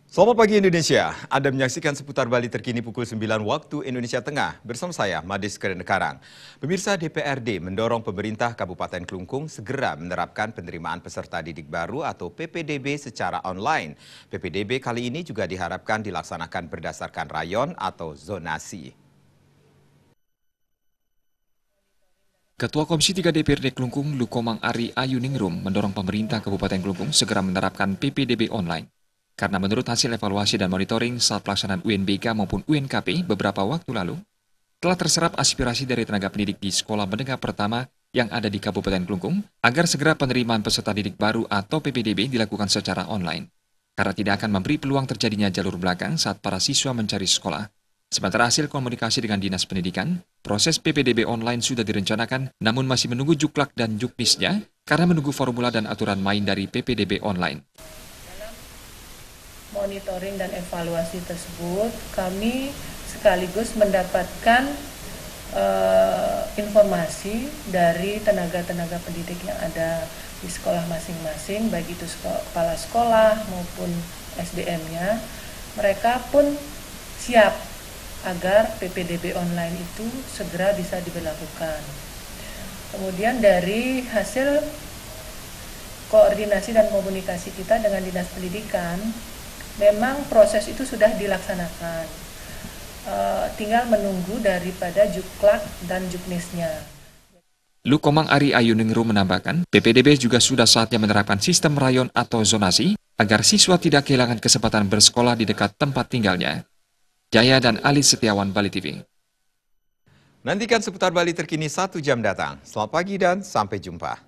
Selamat pagi Indonesia, Anda menyaksikan seputar Bali terkini pukul 9 waktu Indonesia Tengah bersama saya, Madis Kerenekarang. Pemirsa DPRD mendorong pemerintah Kabupaten Klungkung segera menerapkan penerimaan peserta didik baru atau PPDB secara online. PPDB kali ini juga diharapkan dilaksanakan berdasarkan rayon atau zonasi. Ketua Komisi 3 DPRD Klungkung, Lukomang Ari Ayuningrum, mendorong pemerintah Kabupaten Klungkung segera menerapkan PPDB online. Karena menurut hasil evaluasi dan monitoring saat pelaksanaan UNBK maupun UNKP beberapa waktu lalu, telah terserap aspirasi dari tenaga pendidik di sekolah menengah pertama yang ada di Kabupaten Klungkung agar segera penerimaan peserta didik baru atau PPDB dilakukan secara online. Karena tidak akan memberi peluang terjadinya jalur belakang saat para siswa mencari sekolah. Sementara hasil komunikasi dengan Dinas Pendidikan, proses PPDB online sudah direncanakan namun masih menunggu juklak dan juknisnya karena menunggu formula dan aturan main dari PPDB online. Monitoring dan evaluasi tersebut, kami sekaligus mendapatkan informasi dari tenaga-tenaga pendidik yang ada di sekolah masing-masing, baik itu kepala sekolah maupun SDM-nya. Mereka pun siap agar PPDB online itu segera bisa diberlakukan. Kemudian dari hasil koordinasi dan komunikasi kita dengan Dinas Pendidikan, memang proses itu sudah dilaksanakan, tinggal menunggu daripada juklak dan juknisnya. Lukomang Ari Ayuningrum menambahkan, PPDB juga sudah saatnya menerapkan sistem rayon atau zonasi agar siswa tidak kehilangan kesempatan bersekolah di dekat tempat tinggalnya. Jaya dan Ali Setiawan, Bali TV. Nantikan seputar Bali terkini 1 jam datang. Selamat pagi dan sampai jumpa.